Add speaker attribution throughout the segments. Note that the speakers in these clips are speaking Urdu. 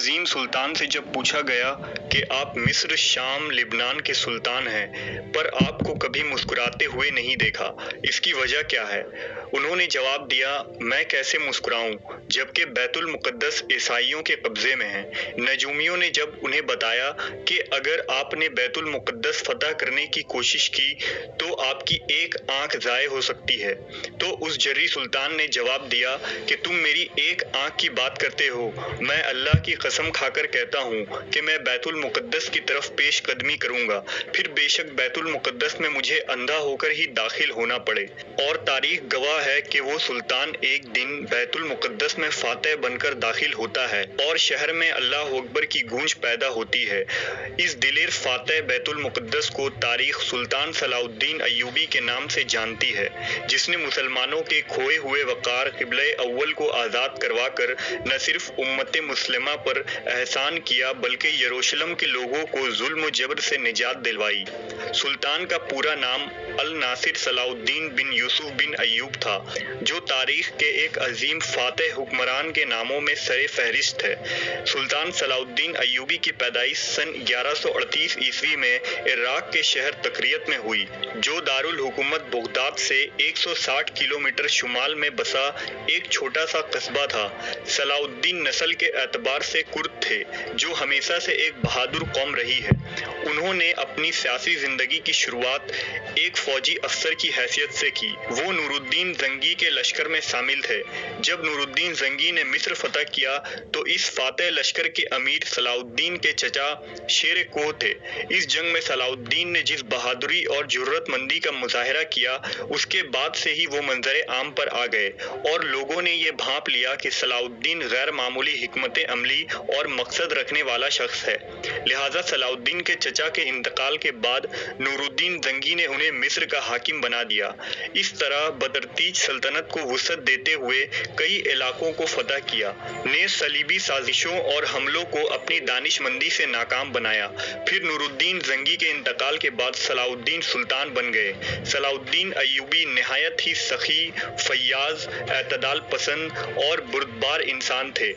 Speaker 1: عظیم سلطان سے جب پوچھا گیا کہ آپ مصر، شام، لبنان کے سلطان ہیں پر آپ کو کبھی مسکراتے ہوئے نہیں دیکھا، اس کی وجہ کیا ہے؟ انہوں نے جواب دیا، میں کیسے مسکراؤں جبکہ بیت المقدس عیسائیوں کے قبضے میں ہے۔ نجومیوں نے جب انہیں بتایا کہ اگر آپ نے بیت المقدس فتح کرنے کی کوشش کی تو آپ کی ایک آنکھ ضائع ہو سکتی ہے، تو اس جری سلطان نے جواب دیا کہ تم میری ایک آنکھ کی بات کرتے ہو، میں اللہ کی قسم کھا کر کہتا ہوں کہ میں بیت المقدس کی طرف پیش قدمی کروں گا، پھر بے شک بیت المقدس میں مجھے اندھا ہو کر ہی داخل ہونا پڑے۔ اور تاریخ گواہ ہے کہ وہ سلطان ایک دن بیت المقدس میں فاتح بن کر داخل ہوتا ہے اور شہر میں اللہ اکبر کی گونج پیدا ہوتی ہے۔ اس دلیر فاتح بیت المقدس کو تاریخ سلطان صلاح الدین ایوبی کے نام سے جانتی ہے، جس نے مسلمانوں کے کھوئے ہوئے وقار قبلہ اول کو آزاد کروا کر نہ صرف امت مسلمہ پر احسان کیا بلکہ یروشلم کے لوگوں کو ظلم و جبر سے نجات دلوائی۔ سلطان کا پورا نام الناصر صلاح الدین بن یوسف بن ایوب تھا، جو تاریخ کے ایک عظیم فاتح حکمران کے ناموں میں سر فہرست ہے۔ سلطان صلاح الدین ایوبی کی پیدائش سن 1138 عیسوی میں عراق کے شہر تکریت میں ہوئی، جو دارالحکومت بغداد سے 160 کلومیٹر شمال میں بسا ایک چھوٹا سا قصبہ تھا۔ صلاح الدین نسل کے اعتبار سے کرد تھے، جو ہمیشہ سے ایک بہادر قوم رہی ہے۔ انہوں نے اپنی سیاسی زندگی کی شروعات ایک فوجی افسر کی حیثیت سے کی۔ وہ نور الدین زنگی کے لشکر میں شامل تھے۔ جب نور الدین زنگی نے مصر فتح کیا تو اس فاتح لشکر کے امیر صلاح الدین کے چچا شیر کوہ تھے۔ اس جنگ میں صلاح الدین نے جس بہادری اور جرأت مندی کا مظاہرہ کیا، اس کے بعد سے ہی وہ منظر عام پر آ گئے اور لوگوں نے یہ بھانپ لیا کہ صلاح الدین غیر معمولی حکمت عملی اور مقصد رکھنے والا شخص ہے۔ لہٰذا صلاح الدین کے چچا کے انتقال کے بعد نور الدین زنگی نے انہیں مصر کا حاکم بنا دیا۔ اس طرح بتدریج سلطنت کو وسعت دیتے ہوئے کئی علاقوں کو فتح کیا، نیز صلیبی سازشوں اور حملوں کو اپنی دانش مندی سے ناکام بنایا۔ پھر نور الدین زنگی کے انتقال کے بعد صلاح الدین سلطان بن گئے۔ صلاح الدین ایوبی نہایت ہی سخی، فیاض، اعتدال پسند اور بردبار انسان تھے۔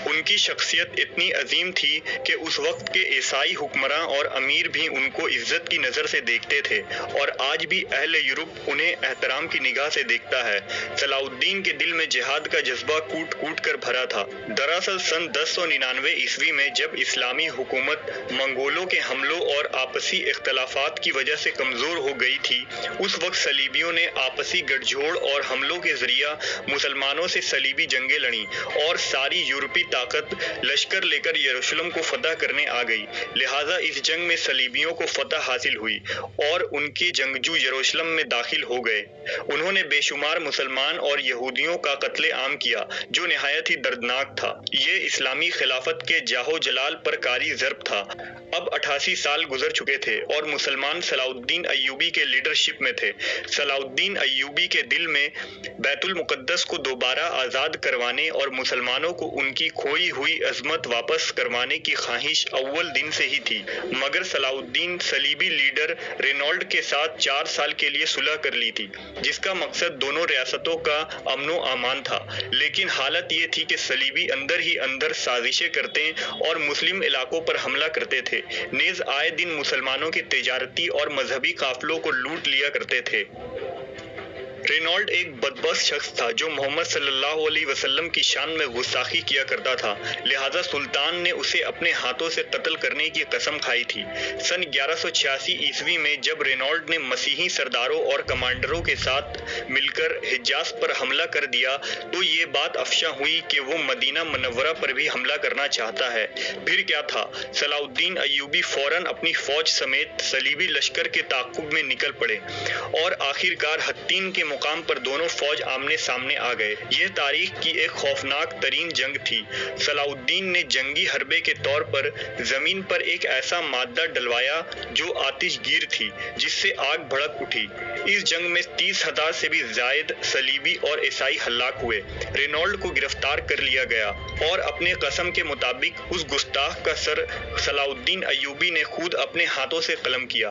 Speaker 1: ان کی شخصیت اتنی عظیم تھی کہ اس وقت کے عیسائی حکمراں اور امیر بھی ان کو عزت کی نظر سے دیکھتے تھے، اور آج بھی اہل یورپ انہیں احترام کی نگاہ سے دیکھتا ہے۔ صلاح الدین کے دل میں جہاد کا جذبہ کوٹ کوٹ کر بھرا تھا۔ دراصل سن 1099 عیسوی میں جب اسلامی حکومت منگولوں کے حملوں اور آپسی اختلافات کی وجہ سے کمزور ہو گئی تھی، اس وقت صلیبیوں نے آپسی گٹھ جوڑ اور حملوں کے ذریعہ مسلمانوں سے صلیبی جنگیں لڑیں اور ساری یورپی طاقت لشکر لے کر یروشلم کو فتح کرنے آ گئی۔ لہٰذا اس جنگ میں صلیبیوں کو فتح حاصل ہوئی اور ان کے جنگجو یروشلم میں داخل ہو گئے۔ انہوں نے بے شمار مسلمان اور یہودیوں کا قتل عام کیا، جو نہایت ہی دردناک تھا۔ یہ اسلامی خلافت کے جاہ و جلال پر کاری ضرب تھا۔ اب 88 سال گزر چکے تھے اور مسلمان صلاح الدین ایوبی کے لیڈرشپ میں تھے۔ صلاح الدین ایوبی کے دل میں بیت المقدس کو دوبارہ آزاد کروانے اور مسلمانوں کو ان کی کھوئی ہوئی عظمت واپس کروانے کی خواہش اول دن سے ہی تھی، مگر صلاح الدین صلیبی لیڈر رینالڈ کے ساتھ 4 سال کے لیے صلح کر لی تھی، جس کا مقصد دونوں ریاستوں کا امن و امان تھا۔ لیکن حالت یہ تھی کہ صلیبی اندر ہی اندر سازشیں کرتے اور مسلم علاقوں پر حملہ کرتے تھے، نیز آئے دن مسلمانوں کے تجارتی اور مذہبی قافلوں کو لوٹ لیا کرتے تھے۔ رینالڈ ایک بدبخت شخص تھا جو محمد صلی اللہ علیہ وسلم کی شان میں گستاخی کیا کرتا تھا، لہٰذا سلطان نے اسے اپنے ہاتھوں سے قتل کرنے کی قسم کھائی تھی۔ سن 1186 عیسوی میں جب رینالڈ نے مسیحی سرداروں اور کمانڈروں کے ساتھ مل کر حجاز پر حملہ کر دیا تو یہ بات افشاں ہوئی کہ وہ مدینہ منورہ پر بھی حملہ کرنا چاہتا ہے۔ پھر کیا تھا، صلاح الدین ایوبی فوراً اپنی فوج سمیت صلیبی لشکر کے تعاقب میں نکل پڑے اور آخرکار حطین کے مقام پر دونوں فوج آمنے سامنے آ گئے۔ یہ تاریخ کی ایک خوفناک ترین جنگ تھی۔ صلاح الدین نے جنگی حربے کے طور پر زمین پر ایک ایسا مادہ ڈلوایا جو آتش گیر تھی، جس سے آگ بھڑک اٹھی۔ اس جنگ میں 30,000 سے بھی زائد صلیبی اور عیسائی ہلاک ہوئے۔ رینالڈ کو گرفتار کر لیا گیا اور اپنے قسم کے مطابق اس گستاخ کا سر صلاح الدین ایوبی نے خود اپنے ہاتھوں سے قلم کیا۔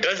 Speaker 1: 10